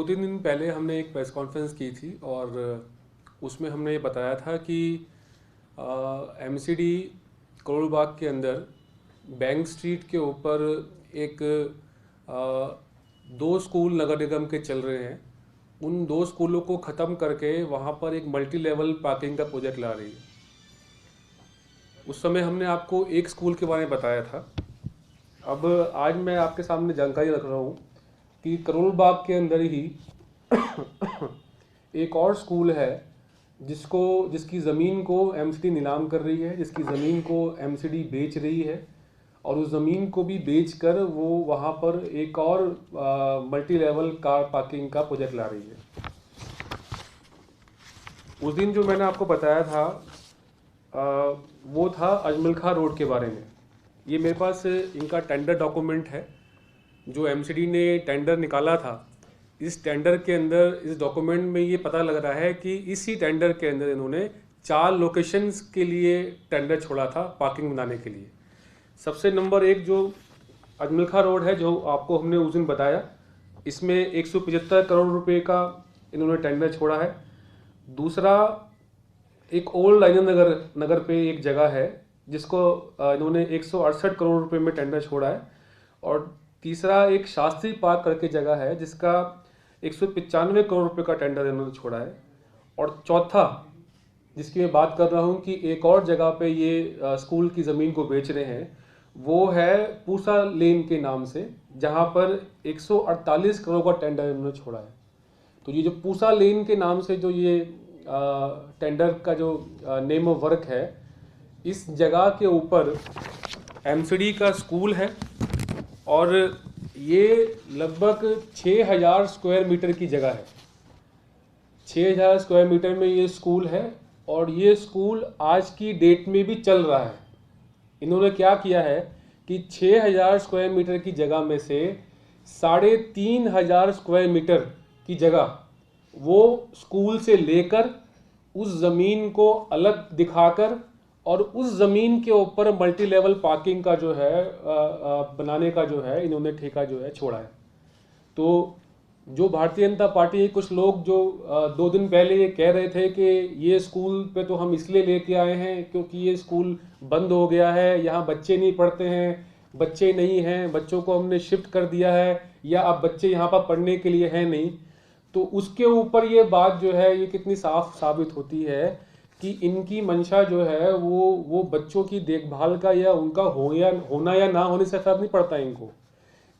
2-3 दिन पहले हमने एक प्रेस कॉन्फ्रेंस की थी और उसमें हमने ये बताया था कि एमसीडी करोल बाग के अंदर बैंक स्ट्रीट के ऊपर एक दो स्कूल नगर निगम के चल रहे हैं। उन दो स्कूलों को ख़त्म करके वहाँ पर एक मल्टी लेवल पार्किंग का प्रोजेक्ट ला रही है। उस समय हमने आपको एक स्कूल के बारे में बताया था। अब आज मैं आपके सामने जानकारी रख रहा हूँ कि करोल बाग के अंदर ही एक और स्कूल है जिसकी ज़मीन को एमसीडी नीलाम कर रही है, जिसकी ज़मीन को एमसीडी बेच रही है और उस ज़मीन को भी बेचकर वो वहाँ पर एक और मल्टी लेवल कार पार्किंग का प्रोजेक्ट ला रही है। उस दिन जो मैंने आपको बताया था वो था अजमल खां रोड के बारे में। ये मेरे पास इनका टेंडर डॉक्यूमेंट है जो एमसीडी ने टेंडर निकाला था। इस टेंडर के अंदर इस डॉक्यूमेंट में ये पता लग रहा है कि इसी टेंडर के अंदर इन्होंने 4 लोकेशंस के लिए टेंडर छोड़ा था पार्किंग बनाने के लिए। सबसे नंबर 1 जो अजमल खां रोड है, जो आपको हमने उस दिन बताया, इसमें 175 करोड़ रुपए का इन्होंने टेंडर छोड़ा है। दूसरा एक ओल्ड लाइनर नगर पे एक जगह है जिसको इन्होंने 168 करोड़ रुपए में टेंडर छोड़ा है। और तीसरा एक शास्त्री पार्क करके जगह है जिसका 195 करोड़ रुपए का टेंडर इन्होंने छोड़ा है। और चौथा जिसकी मैं बात कर रहा हूँ कि एक और जगह पे ये स्कूल की ज़मीन को बेच रहे हैं, वो है पूसा लेन के नाम से, जहाँ पर 148 करोड़ का टेंडर इन्होंने छोड़ा है। तो ये जो पूसा लेन के नाम से जो ये टेंडर का जो नेम ऑफ वर्क है, इस जगह के ऊपर एमसीडी का स्कूल है और ये लगभग 6000 स्क्वायर मीटर की जगह है। 6000 स्क्वायर मीटर में ये स्कूल है और ये स्कूल आज की डेट में भी चल रहा है। इन्होंने क्या किया है कि 6000 स्क्वायर मीटर की जगह में से 3500 स्क्वायर मीटर की जगह वो स्कूल से लेकर उस ज़मीन को अलग दिखाकर और उस ज़मीन के ऊपर मल्टी लेवल पार्किंग का जो है बनाने का जो है इन्होंने ठेका जो है छोड़ा है। तो जो भारतीय जनता पार्टी के कुछ लोग जो 2 दिन पहले ये कह रहे थे कि ये स्कूल पे तो हम इसलिए लेके आए हैं क्योंकि ये स्कूल बंद हो गया है, यहाँ बच्चे नहीं पढ़ते हैं, बच्चे नहीं हैं, बच्चों को हमने शिफ्ट कर दिया है या अब बच्चे यहाँ पर पढ़ने के लिए हैं नहीं, तो उसके ऊपर ये बात जो है ये कितनी साफ साबित होती है कि इनकी मंशा जो है वो बच्चों की देखभाल का या उनका होना या ना होने से फर्क नहीं पड़ता इनको।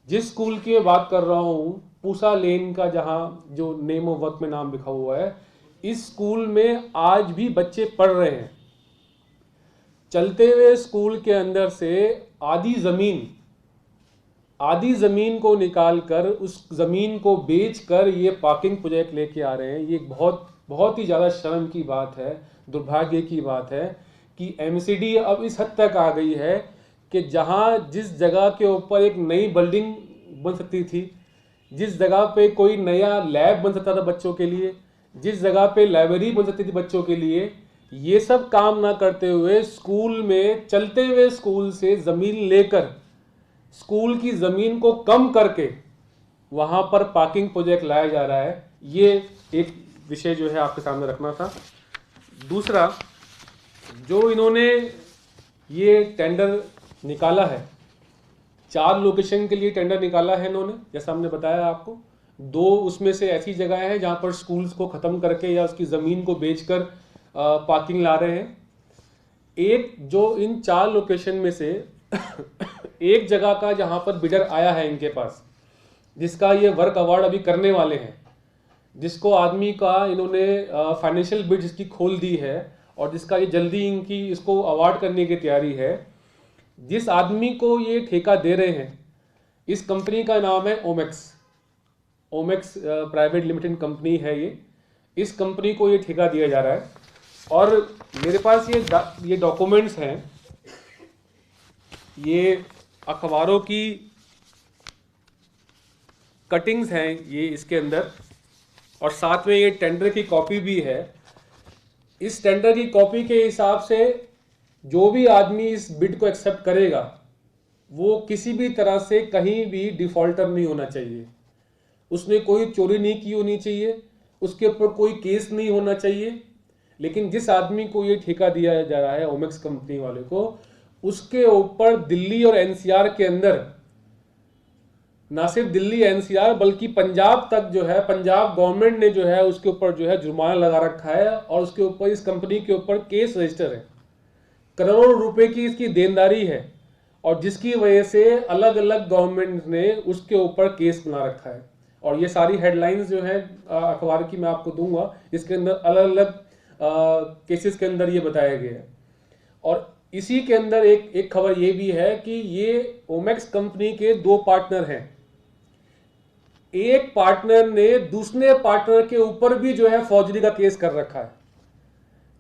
जिस स्कूल की बात कर रहा हूँ, पूसा लेन का, जहाँ जो नेम ऑफ वर्क में नाम लिखा हुआ है, इस स्कूल में आज भी बच्चे पढ़ रहे हैं। चलते हुए स्कूल के अंदर से आधी ज़मीन को निकालकर उस ज़मीन को बेचकर ये पार्किंग प्रोजेक्ट लेके आ रहे हैं। ये बहुत ही ज़्यादा शर्म की बात है, दुर्भाग्य की बात है कि एमसीडी अब इस हद तक आ गई है कि जिस जगह के ऊपर एक नई बिल्डिंग बन सकती थी, जिस जगह पे कोई नया लैब बन सकता था बच्चों के लिए, जिस जगह पे लाइब्रेरी बन सकती थी बच्चों के लिए, ये सब काम ना करते हुए स्कूल में चलते हुए स्कूल से ज़मीन लेकर स्कूल की ज़मीन को कम करके वहाँ पर पार्किंग प्रोजेक्ट लाया जा रहा है। ये एक विषय जो है आपके सामने रखना था। दूसरा, जो इन्होंने ये टेंडर निकाला है, 4 लोकेशन के लिए टेंडर निकाला है इन्होंने, जैसा हमने बताया आपको। 2 उसमें से ऐसी जगह है जहाँ पर स्कूल्स को ख़त्म करके या उसकी ज़मीन को बेचकर पार्किंग ला रहे हैं। एक जो इन 4 लोकेशन में से एक जगह का जहाँ पर बिडर आया है इनके पास, जिसका ये वर्क अवार्ड अभी करने वाले हैं, जिसको आदमी का इन्होंने फाइनेंशियल बिड जिसकी खोल दी है और जिसका ये जल्दी इनकी इसको अवार्ड करने की तैयारी है, जिस आदमी को ये ठेका दे रहे हैं, इस कंपनी का नाम है ओमेक्स प्राइवेट लिमिटेड कंपनी है ये। इस कंपनी को ये ठेका दिया जा रहा है और मेरे पास ये डॉक्यूमेंट्स हैं, ये अखबारों की कटिंग्स हैं ये इसके अंदर, और साथ में ये टेंडर की कॉपी भी है। इस टेंडर की कॉपी के हिसाब से जो भी आदमी इस बिड को एक्सेप्ट करेगा वो किसी भी तरह से कहीं भी डिफॉल्टर नहीं होना चाहिए। उसने कोई चोरी नहीं की होनी चाहिए, उसके ऊपर कोई केस नहीं होना चाहिए। लेकिन जिस आदमी को ये ठेका दिया जा रहा है ओमेक्स कंपनी वाले को, उसके ऊपर दिल्ली और एनसीआर के अंदर, ना सिर्फ दिल्ली एनसीआर बल्कि पंजाब तक जो है, पंजाब गवर्नमेंट ने जो है उसके ऊपर जो है जुर्माना लगा रखा है और उसके ऊपर, इस कंपनी के ऊपर केस रजिस्टर है। करोड़ों रुपए की इसकी देनदारी है और जिसकी वजह से अलग अलग गवर्नमेंट ने उसके ऊपर केस बना रखा है। और ये सारी हेडलाइंस जो है अखबार की मैं आपको दूंगा, इसके अंदर अलग अलग केसेस के अंदर ये बताया गया है। और इसी के अंदर एक खबर ये भी है कि ये ओमेक्स कंपनी के 2 पार्टनर हैं। एक पार्टनर ने दूसरे पार्टनर के ऊपर भी जो है फौजरी का केस कर रखा है।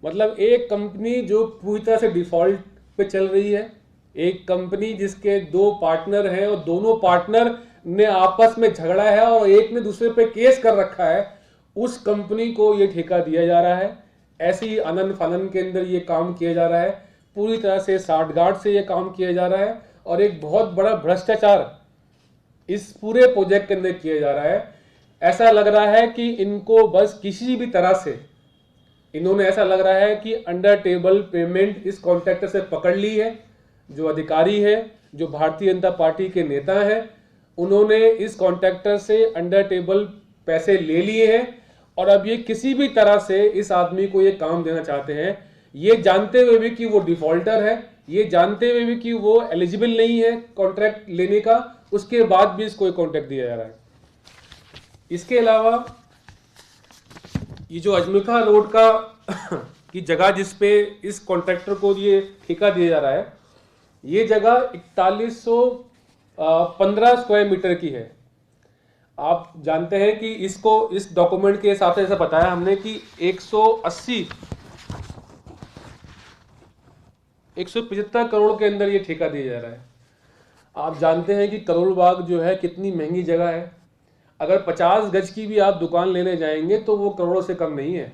मतलब एक कंपनी जो पूरी तरह से डिफॉल्ट पे चल रही है, एक कंपनी जिसके 2 पार्टनर हैं और दोनों पार्टनर ने आपस में झगड़ा है और एक ने दूसरे पे केस कर रखा है, उस कंपनी को ये ठेका दिया जा रहा है। ऐसी अनन फनन के अंदर ये काम किया जा रहा है, पूरी तरह से साठगांठ से ये काम किया जा रहा है और एक बहुत बड़ा भ्रष्टाचार इस पूरे प्रोजेक्ट के अंदर किया जा रहा है। ऐसा लग रहा है कि इनको बस किसी भी तरह से, इन्होंने, ऐसा लग रहा है कि अंडर टेबल पेमेंट इस कॉन्ट्रैक्टर से पकड़ ली है। जो अधिकारी है, जो भारतीय जनता पार्टी के नेता हैं, उन्होंने इस कॉन्ट्रैक्टर से अंडर टेबल पैसे ले लिए हैं और अब ये किसी भी तरह से इस आदमी को ये काम देना चाहते हैं, ये जानते हुए भी कि वो डिफॉल्टर है, ये जानते हुए भी कि वो एलिजिबल नहीं है कॉन्ट्रैक्ट लेने का, उसके बाद भी इसको कॉन्ट्रैक्ट दिया जा रहा है। इसके अलावा ये जो अजमेखा रोड का की जगह जिसपे इस कॉन्ट्रैक्टर को ये ठेका दिया जा रहा है, ये जगह 4115 स्क्वायर मीटर की है। आप जानते हैं कि इसको, इस डॉक्यूमेंट के हिसाब से ऐसा बताया हमने कि 175 करोड़ के अंदर ये ठेका दिया जा रहा है। आप जानते हैं कि करोल बाग जो है कितनी महंगी जगह है। अगर 50 गज की भी आप दुकान लेने जाएंगे तो वो करोड़ों से कम नहीं है।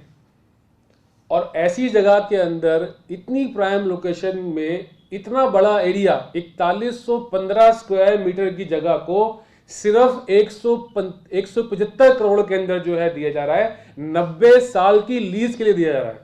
और ऐसी जगह के अंदर इतनी प्राइम लोकेशन में इतना बड़ा एरिया, 4115 स्क्वायर मीटर की जगह को सिर्फ 175 करोड़ के अंदर जो है दिया जा रहा है। 90 साल की लीज के लिए दिया जा रहा है,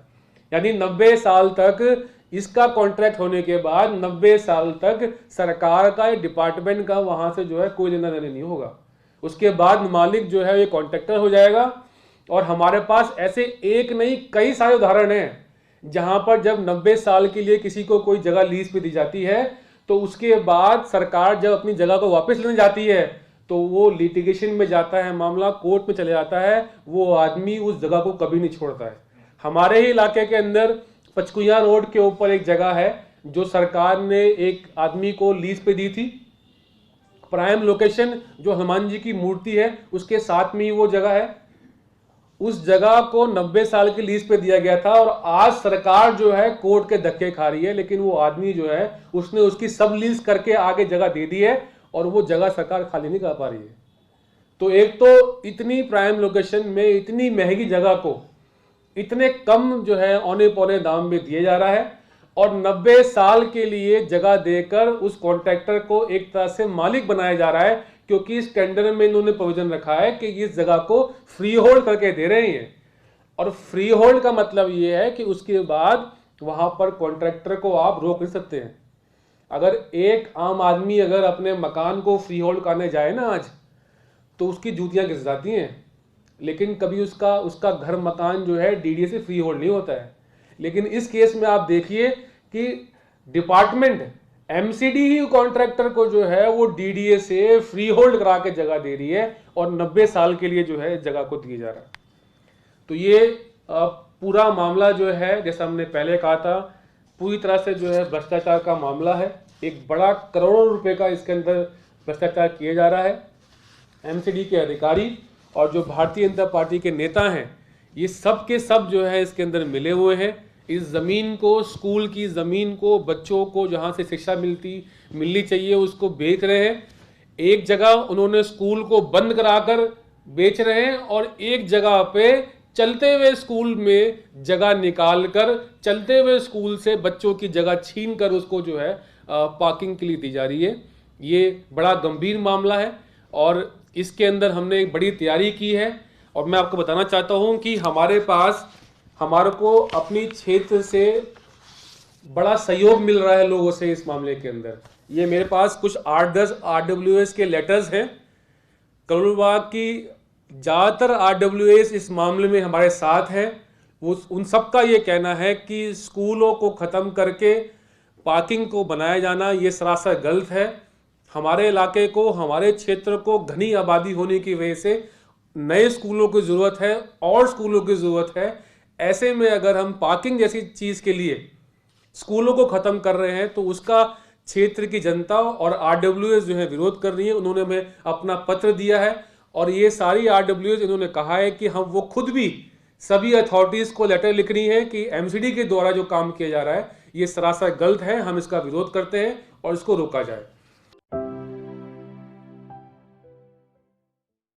यानी 90 साल तक इसका कॉन्ट्रैक्ट होने के बाद 90 साल तक सरकार का, डिपार्टमेंट का वहां से जो है कोई लेना देना नहीं होगा। उसके बाद मालिक जो है ये कॉन्ट्रैक्टर हो जाएगा। और हमारे पास ऐसे एक नहीं कई सारे उदाहरण हैं जहां पर जब 90 साल के लिए किसी को कोई जगह लीज पे दी जाती है तो उसके बाद सरकार जब अपनी जगह को वापस लेने जाती है तो वो लिटिगेशन में जाता है, मामला कोर्ट में चले जाता है, वो आदमी उस जगह को कभी नहीं छोड़ता है। हमारे ही इलाके के अंदर पचकुया रोड के ऊपर एक जगह है जो सरकार ने एक आदमी को लीज पे दी थी। प्राइम लोकेशन, जो हनुमान जी की मूर्ति है उसके साथ में ही वो जगह है। उस जगह को 90 साल की लीज पे दिया गया था और आज सरकार जो है कोर्ट के धक्के खा रही है, लेकिन वो आदमी जो है उसने उसकी सब लीज करके आगे जगह दे दी है और वो जगह सरकार खाली नहीं कर पा रही है। तो एक तो इतनी प्राइम लोकेशन में इतनी महंगी जगह को इतने कम जो है औने पौने दाम में दिया जा रहा है और 90 साल के लिए जगह देकर उस कॉन्ट्रैक्टर को एक तरह से मालिक बनाया जा रहा है, क्योंकि इस टेंडर में इन्होंने प्रोविजन रखा है कि इस जगह को फ्री होल्ड करके दे रहे हैं। और फ्री होल्ड का मतलब ये है कि उसके बाद वहां पर कॉन्ट्रैक्टर को आप रोक नहीं सकते हैं। अगर एक आम आदमी अगर अपने मकान को फ्री होल्ड करने जाए ना आज, तो उसकी जूतियां घिस जाती हैं, लेकिन कभी उसका घर मकान जो है डीडीए से फ्री होल्ड नहीं होता है। लेकिन इस केस में आप देखिए कि डिपार्टमेंट, एमसीडी ही कॉन्ट्रैक्टर को जो है वो डीडीए से फ्री होल्ड करा के जगह दे रही है और 90 साल के लिए जो है जगह को दिया जा रहा है। तो ये पूरा मामला जो है, जैसा हमने पहले कहा था, पूरी तरह से जो है भ्रष्टाचार का मामला है। एक बड़ा करोड़ों रुपए का इसके अंदर भ्रष्टाचार किया जा रहा है। एमसीडी के अधिकारी और जो भारतीय जनता पार्टी के नेता हैं, ये सब के सब जो है इसके अंदर मिले हुए हैं। इस ज़मीन को, स्कूल की ज़मीन को, बच्चों को जहाँ से शिक्षा मिलनी चाहिए उसको बेच रहे हैं। एक जगह उन्होंने स्कूल को बंद कराकर बेच रहे हैं और एक जगह पे चलते हुए स्कूल में जगह निकाल कर, चलते हुए स्कूल से बच्चों की जगह छीन कर उसको जो है पार्किंग के लिए दी जा रही है। ये बड़ा गंभीर मामला है और इसके अंदर हमने एक बड़ी तैयारी की है और मैं आपको बताना चाहता हूं कि हमारे को अपनी क्षेत्र से बड़ा सहयोग मिल रहा है लोगों से इस मामले के अंदर। ये मेरे पास कुछ 8-10 RWS के लेटर्स हैं। करोल बाग की ज़्यादातर RWS इस मामले में हमारे साथ है। वो उन सब का ये कहना है कि स्कूलों को ख़त्म करके पार्किंग को बनाया जाना ये सरासर गलत है। हमारे इलाके को, हमारे क्षेत्र को घनी आबादी होने की वजह से नए स्कूलों की ज़रूरत है और स्कूलों की ज़रूरत है। ऐसे में अगर हम पार्किंग जैसी चीज़ के लिए स्कूलों को ख़त्म कर रहे हैं तो उसका क्षेत्र की जनता और RWS जो है विरोध कर रही है। उन्होंने हमें अपना पत्र दिया है और ये सारी RWS इन्होंने कहा है कि हम वो खुद भी सभी अथॉरिटीज़ को लेटर लिख रही है कि MCD के द्वारा जो काम किया जा रहा है ये सरासर गलत है, हम इसका विरोध करते हैं और इसको रोका जाए।